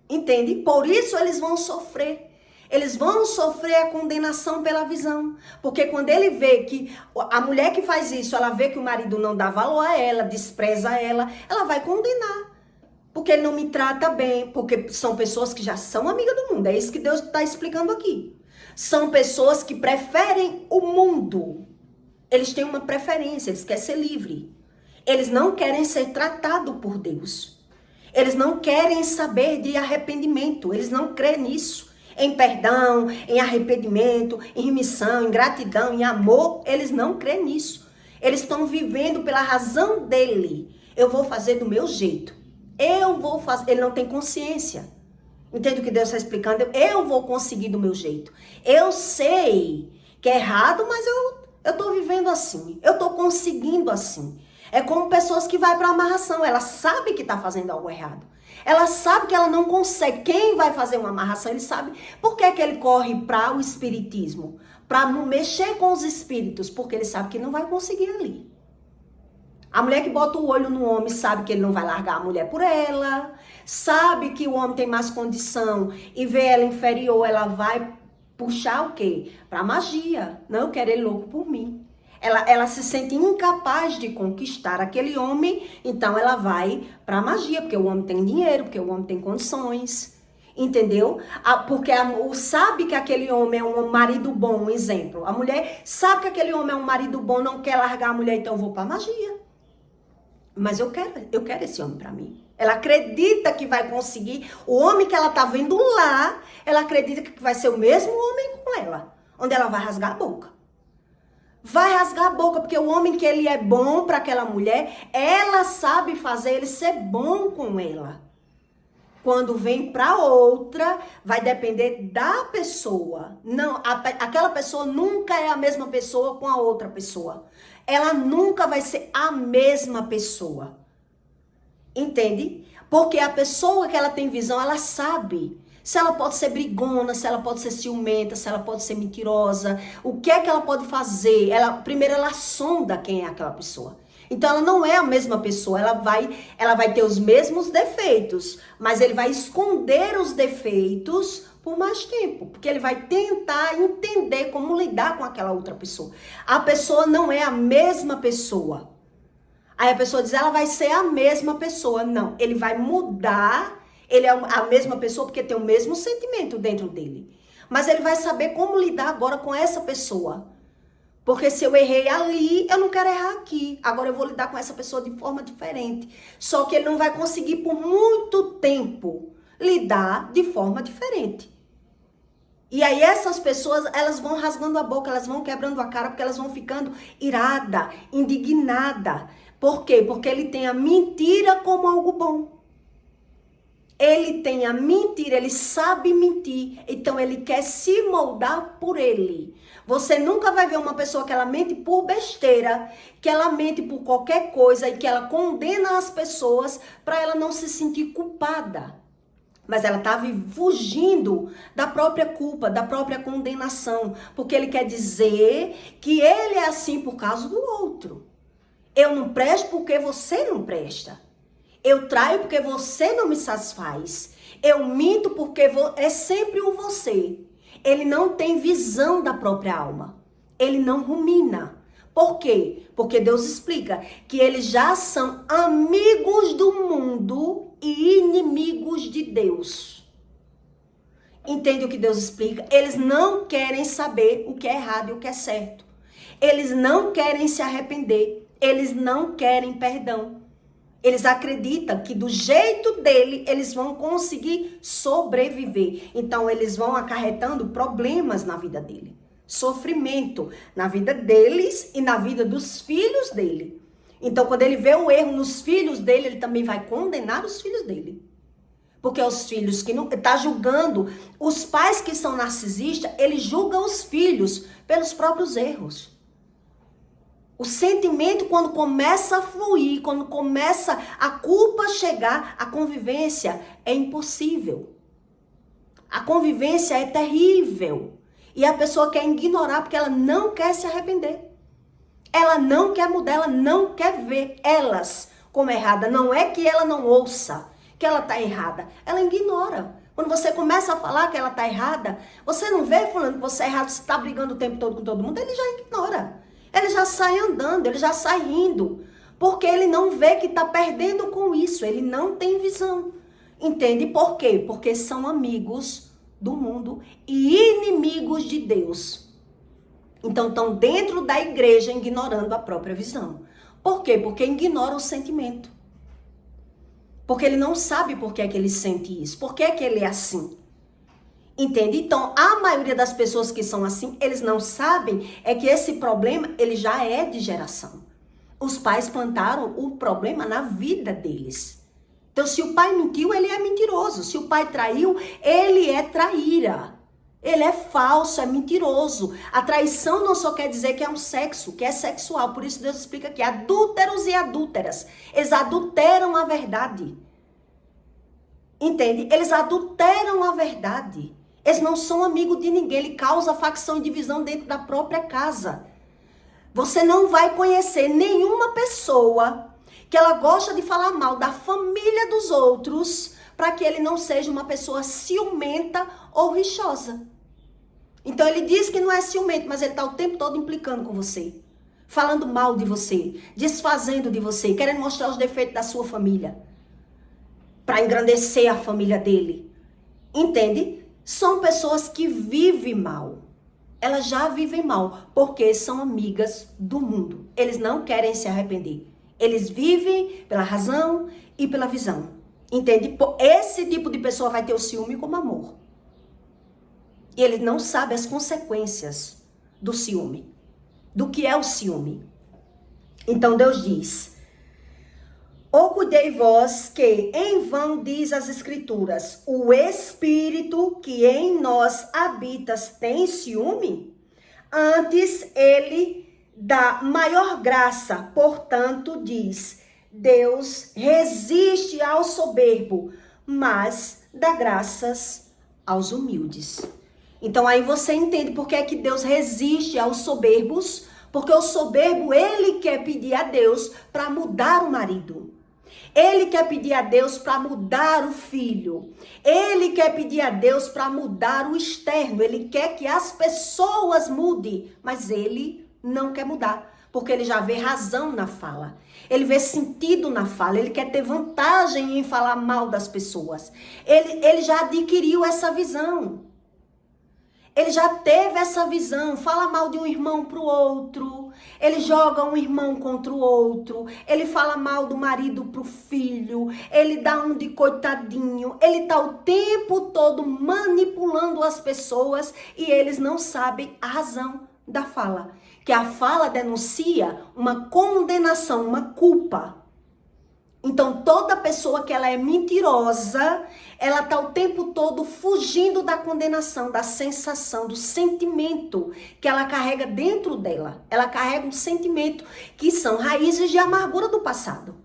Entende? Por isso eles vão sofrer. Eles vão sofrer a condenação pela visão. Porque quando ele vê que a mulher que faz isso, ela vê que o marido não dá valor a ela, despreza ela vai condenar. Porque ele não me trata bem, porque são pessoas que já são amigas do mundo. É isso que Deus está explicando aqui. São pessoas que preferem o mundo. Eles têm uma preferência, eles querem ser livre. Eles não querem ser tratados por Deus. Eles não querem saber de arrependimento, eles não creem nisso. Em perdão, em arrependimento, em remissão, em gratidão, em amor, eles não creem nisso. Eles estão vivendo pela razão dele. Eu vou fazer do meu jeito. Eu vou fazer, ele não tem consciência. Entende o que Deus está explicando? Eu vou conseguir do meu jeito. Eu sei que é errado, mas eu estou vivendo assim. Eu estou conseguindo assim. É como pessoas que vão para amarração. Ela sabe que está fazendo algo errado. Ela sabe que ela não consegue. Quem vai fazer uma amarração, ele sabe. Por que que ele corre para o espiritismo? Para mexer com os espíritos. Porque ele sabe que não vai conseguir ali. A mulher que bota o olho no homem sabe que ele não vai largar a mulher por ela, sabe que o homem tem mais condição e vê ela inferior, ela vai puxar o quê? Pra magia. Não, eu quero ele louco por mim. Ela se sente incapaz de conquistar aquele homem, então ela vai pra magia, porque o homem tem dinheiro, porque o homem tem condições. Entendeu? Porque sabe que aquele homem é um marido bom, um exemplo. A mulher sabe que aquele homem é um marido bom, não quer largar a mulher, então eu vou pra magia. Mas eu quero esse homem pra mim. Ela acredita que vai conseguir. O homem que ela tá vendo lá, ela acredita que vai ser o mesmo homem com ela. Onde ela vai rasgar a boca. Vai rasgar a boca, porque o homem que ele é bom pra aquela mulher, ela sabe fazer ele ser bom com ela. Quando vem pra outra, vai depender da pessoa. Não, aquela pessoa nunca é a mesma pessoa com a outra pessoa. Ela nunca vai ser a mesma pessoa. Entende? Porque a pessoa que ela tem visão, ela sabe se ela pode ser brigona, se ela pode ser ciumenta, se ela pode ser mentirosa, o que é que ela pode fazer. Primeiro ela sonda quem é aquela pessoa. Então ela não é a mesma pessoa, ela vai ter os mesmos defeitos, mas ele vai esconder os defeitos por mais tempo, porque ele vai tentar entender como lidar com aquela outra pessoa. A pessoa não é a mesma pessoa. Aí a pessoa diz, ela vai ser a mesma pessoa. Não, ele vai mudar, ele é a mesma pessoa porque tem o mesmo sentimento dentro dele. Mas ele vai saber como lidar agora com essa pessoa. Porque se eu errei ali, eu não quero errar aqui. Agora eu vou lidar com essa pessoa de forma diferente. Só que ele não vai conseguir por muito tempo lidar de forma diferente. E aí essas pessoas, elas vão rasgando a boca, elas vão quebrando a cara, porque elas vão ficando irada, indignada. Por quê? Porque ele tem a mentira como algo bom. Ele tem a mentira, ele sabe mentir, então ele quer se moldar por ele. Você nunca vai ver uma pessoa que ela mente por besteira, que ela mente por qualquer coisa e que ela condena as pessoas para ela não se sentir culpada. Mas ela está fugindo da própria culpa, da própria condenação, porque ele quer dizer que ele é assim por causa do outro. Eu não presto porque você não presta. Eu traio porque você não me satisfaz. Eu minto porque é sempre o você. Ele não tem visão da própria alma. Ele não rumina. Por quê? Porque Deus explica que eles já são amigos do mundo e inimigos de Deus. Entende o que Deus explica? Eles não querem saber o que é errado e o que é certo. Eles não querem se arrepender. Eles não querem perdão. Eles acreditam que do jeito dele, eles vão conseguir sobreviver. Então, eles vão acarretando problemas na vida dele. Sofrimento na vida deles e na vida dos filhos dele. Então, quando ele vê o erro nos filhos dele, ele também vai condenar os filhos dele. Porque os filhos que não... Está julgando. Os pais que são narcisistas, eles julgam os filhos pelos próprios erros. O sentimento, quando começa a fluir, quando começa a culpa chegar, a convivência é impossível. A convivência é terrível. E a pessoa quer ignorar porque ela não quer se arrepender. Ela não quer mudar, ela não quer ver elas como errada. Não é que ela não ouça que ela está errada. Ela ignora. Quando você começa a falar que ela está errada, você não vê falando que você é errado, você está brigando o tempo todo com todo mundo, ele já ignora. Ele já sai andando, ele já sai rindo. Porque ele não vê que está perdendo com isso. Ele não tem visão. Entende por quê? Porque são amigos do mundo e inimigos de Deus. Então estão dentro da igreja ignorando a própria visão. Por quê? Porque ignora o sentimento. Porque ele não sabe por que é que ele sente isso. Por que é que ele é assim. Entende? Então, a maioria das pessoas que são assim, eles não sabem é que esse problema, ele já é de geração. Os pais plantaram o problema na vida deles. Então, se o pai mentiu, ele é mentiroso. Se o pai traiu, ele é traíra. Ele é falso, é mentiroso. A traição não só quer dizer que é um sexo, que é sexual. Por isso Deus explica que adúlteros e adúlteras, eles adulteram a verdade. Entende? Eles adulteram a verdade. Eles não são amigos de ninguém. Ele causa facção e divisão dentro da própria casa. Você não vai conhecer nenhuma pessoa que ela gosta de falar mal da família dos outros para que ele não seja uma pessoa ciumenta ou rixosa. Então ele diz que não é ciumento, mas ele está o tempo todo implicando com você. Falando mal de você, desfazendo de você, querendo mostrar os defeitos da sua família. Para engrandecer a família dele. Entende? São pessoas que vivem mal. Elas já vivem mal, porque são amigas do mundo. Eles não querem se arrepender. Eles vivem pela razão e pela visão. Entende? Esse tipo de pessoa vai ter o ciúme como amor. E ele não sabe as consequências do ciúme. Do que é o ciúme. Então Deus diz: ou cuidei vós que em vão diz as escrituras, o Espírito que em nós habitas tem ciúme? Antes ele dá maior graça, portanto diz, Deus resiste ao soberbo, mas dá graças aos humildes. Então aí você entende por que é que Deus resiste aos soberbos, porque o soberbo, ele quer pedir a Deus para mudar o marido. Ele quer pedir a Deus para mudar o filho. Ele quer pedir a Deus para mudar o externo. Ele quer que as pessoas mudem, mas ele não quer mudar, porque ele já vê razão na fala. Ele vê sentido na fala. Ele quer ter vantagem em falar mal das pessoas. Ele já adquiriu essa visão. Ele já teve essa visão, fala mal de um irmão para o outro, ele joga um irmão contra o outro, ele fala mal do marido para o filho, ele dá um de coitadinho, ele está o tempo todo manipulando as pessoas e eles não sabem a razão da fala. Que a fala denuncia uma condenação, uma culpa. Então, toda pessoa que ela é mentirosa, ela está o tempo todo fugindo da condenação, da sensação, do sentimento que ela carrega dentro dela. Ela carrega um sentimento que são raízes de amargura do passado.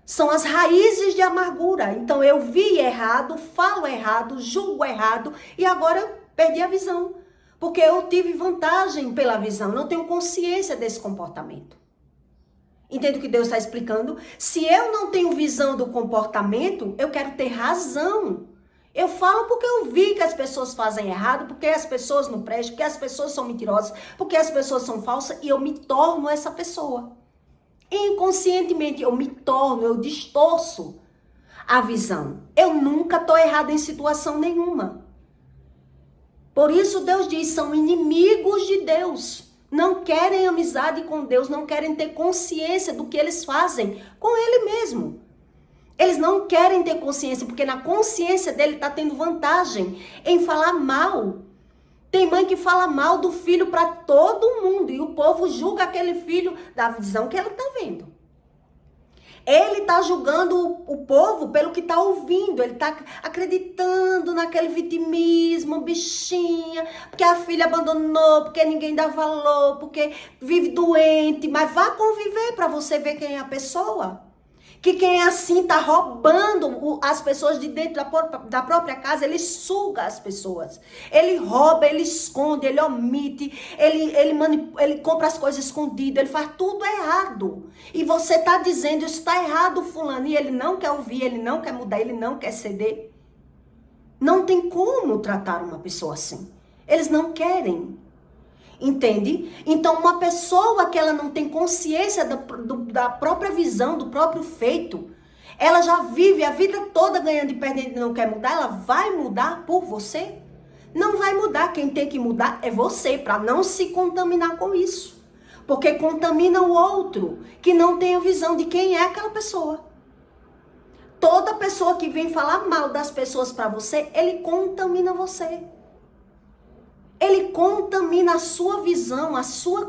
São as raízes de amargura. Então, eu vi errado, falo errado, julgo errado e agora eu perdi a visão. Porque eu tive vantagem pela visão, não tenho consciência desse comportamento. Entende o que Deus está explicando? Se eu não tenho visão do comportamento, eu quero ter razão. Eu falo porque eu vi que as pessoas fazem errado, porque as pessoas não prestam, porque as pessoas são mentirosas, porque as pessoas são falsas e eu me torno essa pessoa. Inconscientemente eu distorço a visão. Eu nunca estou errada em situação nenhuma. Por isso Deus diz, são inimigos de Deus. Não querem amizade com Deus, não querem ter consciência do que eles fazem com Ele mesmo. Eles não querem ter consciência, porque na consciência dele está tendo vantagem em falar mal. Tem mãe que fala mal do filho para todo mundo e o povo julga aquele filho da visão que ela está vendo. Ele está julgando o povo pelo que está ouvindo. Ele está acreditando naquele vitimismo, bichinha, porque a filha abandonou, porque ninguém dá valor, porque vive doente. Mas vá conviver para você ver quem é a pessoa. Que quem é assim está roubando as pessoas de dentro da própria casa, ele suga as pessoas. Ele rouba, ele esconde, ele omite, ele compra as coisas escondidas, ele faz tudo errado. E você está dizendo, isso está errado, fulano, e ele não quer ouvir, ele não quer mudar, ele não quer ceder. Não tem como tratar uma pessoa assim. Eles não querem. Entende? Então, uma pessoa que ela não tem consciência da própria visão, do próprio feito, ela já vive a vida toda ganhando e perdendo e não quer mudar, ela vai mudar por você? Não vai mudar, quem tem que mudar é você, para não se contaminar com isso. Porque contamina o outro, que não tem a visão de quem é aquela pessoa. Toda pessoa que vem falar mal das pessoas para você, ele contamina você. Ele contamina a sua visão, a sua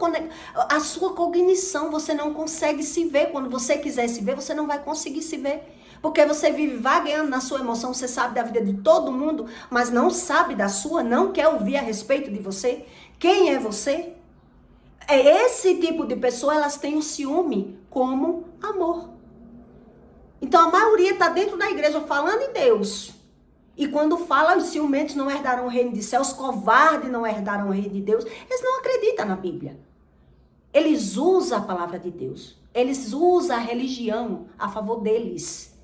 cognição. Você não consegue se ver. Quando você quiser se ver, você não vai conseguir se ver. Porque você vive vagueando na sua emoção. Você sabe da vida de todo mundo, mas não sabe da sua, não quer ouvir a respeito de você. Quem é você? É esse tipo de pessoa, elas têm o ciúme como amor. Então a maioria está dentro da igreja falando em Deus. E quando fala, os ciumentos não herdarão o reino de céus, os covardes não herdarão o reino de Deus, eles não acreditam na Bíblia. Eles usam a palavra de Deus. Eles usam a religião a favor deles.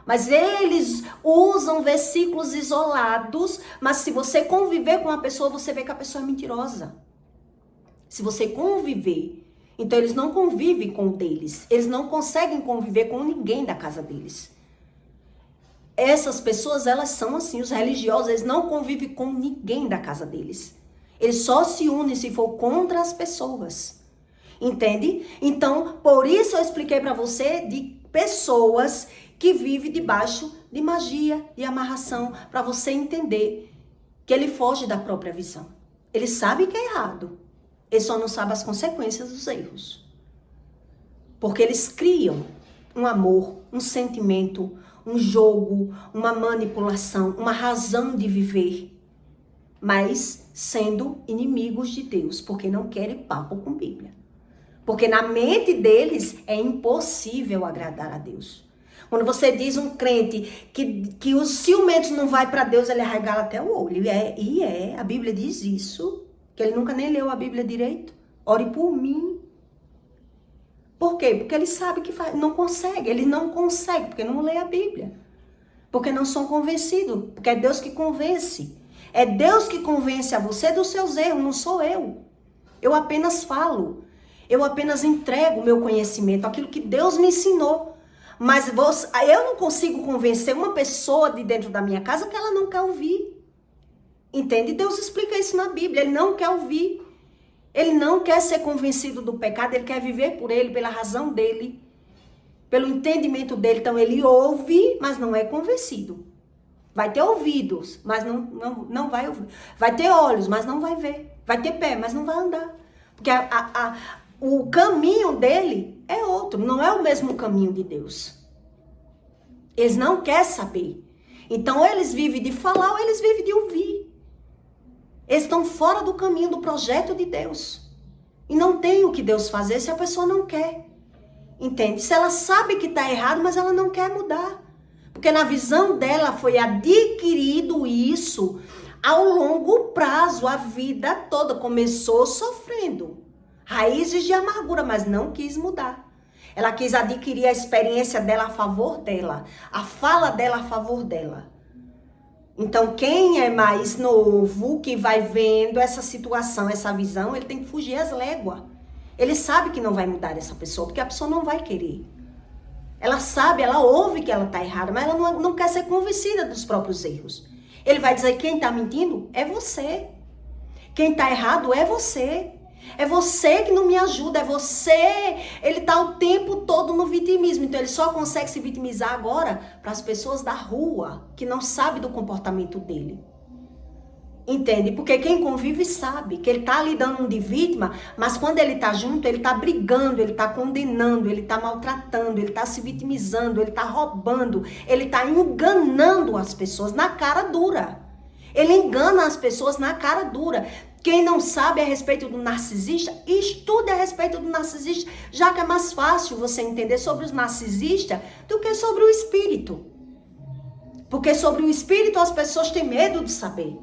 Mas eles usam versículos isolados, mas se você conviver com a pessoa, você vê que a pessoa é mentirosa. Se você conviver, então eles não convivem com o deles. Eles não conseguem conviver com ninguém da casa deles. Essas pessoas, elas são assim, os religiosos, eles não convivem com ninguém da casa deles. Eles só se unem se for contra as pessoas. Entende? Então, por isso eu expliquei para você de pessoas que vivem debaixo de magia e amarração, para você entender que ele foge da própria visão. Ele sabe que é errado. Ele só não sabe as consequências dos erros. Porque eles criam um amor, um sentimento, um jogo, uma manipulação, uma razão de viver, mas sendo inimigos de Deus, porque não querem papo com Bíblia. Porque na mente deles é impossível agradar a Deus. Quando você diz um crente que os ciumentos não vai para Deus, ele arregala até o olho. A Bíblia diz isso, que ele nunca nem leu a Bíblia direito. Ore por mim. Por quê? Porque ele sabe que não consegue. Ele não consegue, porque não lê a Bíblia. Porque não são convencidos. Porque é Deus que convence. É Deus que convence a você dos seus erros, não sou eu. Eu apenas falo. Eu apenas entrego o meu conhecimento, aquilo que Deus me ensinou. Mas eu não consigo convencer uma pessoa de dentro da minha casa que ela não quer ouvir. Entende? Deus explica isso na Bíblia. Ele não quer ouvir. Ele não quer ser convencido do pecado, ele quer viver por ele, pela razão dele, pelo entendimento dele. Então ele ouve, mas não é convencido. Vai ter ouvidos, mas não vai ouvir. Vai ter olhos, mas não vai ver. Vai ter pé, mas não vai andar. Porque o caminho dele é outro, não é o mesmo caminho de Deus. Eles não querem saber. Então, ou eles vivem de falar ou eles vivem de ouvir. Eles estão fora do caminho do projeto de Deus. E não tem o que Deus fazer se a pessoa não quer. Entende? Se ela sabe que está errado, mas ela não quer mudar. Porque na visão dela foi adquirido isso ao longo prazo, a vida toda. Começou sofrendo raízes de amargura, mas não quis mudar. Ela quis adquirir a experiência dela a favor dela, a fala dela a favor dela. Então, quem é mais novo, que vai vendo essa situação, essa visão, ele tem que fugir às léguas. Ele sabe que não vai mudar essa pessoa, porque a pessoa não vai querer. Ela sabe, ela ouve que ela está errada, mas ela não quer ser convencida dos próprios erros. Ele vai dizer, quem está mentindo é você. Quem está errado é você. É você que não me ajuda, é você. Ele está o tempo todo no vitimismo. Então ele só consegue se vitimizar agora para as pessoas da rua, que não sabem do comportamento dele. Entende? Porque quem convive sabe que ele está ali dando um de vítima, mas quando ele está junto, ele está brigando, ele está condenando, ele está maltratando, ele está se vitimizando, ele está roubando, ele está enganando as pessoas na cara dura. Ele engana as pessoas na cara dura. Quem não sabe a respeito do narcisista, estude a respeito do narcisista, já que é mais fácil você entender sobre os narcisistas do que sobre o espírito. Porque sobre o espírito as pessoas têm medo de saber.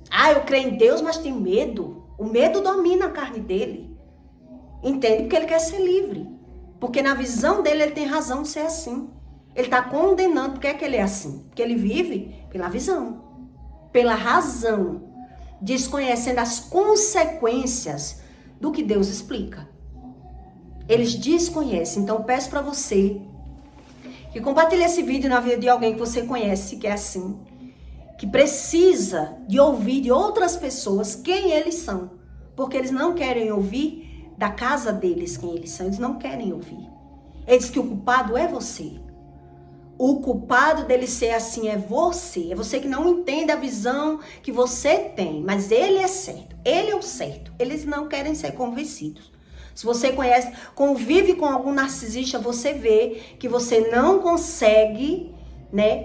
Ah, eu creio em Deus, mas tem medo. O medo domina a carne dele. Entende? Porque ele quer ser livre. Porque na visão dele ele tem razão de ser assim. Ele está condenando. Por que é que ele é assim? Porque ele vive pela visão. Pela razão. Desconhecendo as consequências do que Deus explica. Eles desconhecem. Então peço para você que compartilhe esse vídeo na vida de alguém que você conhece, que é assim. Que precisa de ouvir de outras pessoas quem eles são. Porque eles não querem ouvir da casa deles quem eles são. Eles não querem ouvir. Eles dizem que o culpado é você. O culpado dele ser assim é você. É você que não entende a visão que você tem. Mas ele é certo. Ele é o certo. Eles não querem ser convencidos. Se você conhece, convive com algum narcisista, você vê que você não consegue...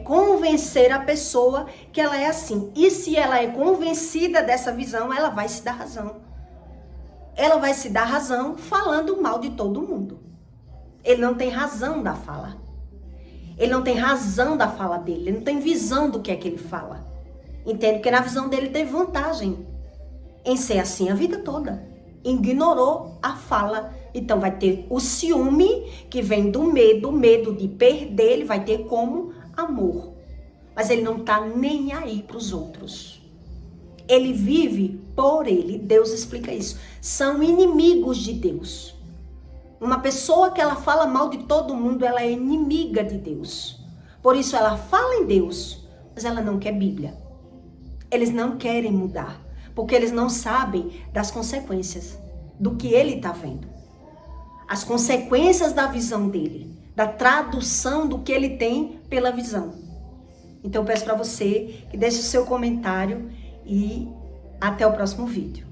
convencer a pessoa que ela é assim. E se ela é convencida dessa visão, ela vai se dar razão. Ela vai se dar razão falando mal de todo mundo. Ele não tem razão da fala. Ele não tem razão da fala dele. Ele não tem visão do que é que ele fala. Entende? Porque na visão dele teve vantagem em ser assim a vida toda. Ignorou a fala. Então vai ter o ciúme que vem do medo de perder. Ele vai ter como amor, mas ele não tá nem aí para os outros. Ele vive por ele. Deus explica isso. São inimigos de Deus. Uma pessoa que ela fala mal de todo mundo, ela é inimiga de Deus. Por isso ela fala em Deus, mas ela não quer Bíblia. Eles não querem mudar, porque eles não sabem das consequências do que ele tá vendo. As consequências da visão dele, da tradução do que ele tem pela visão. Então eu peço para você que deixe o seu comentário e até o próximo vídeo.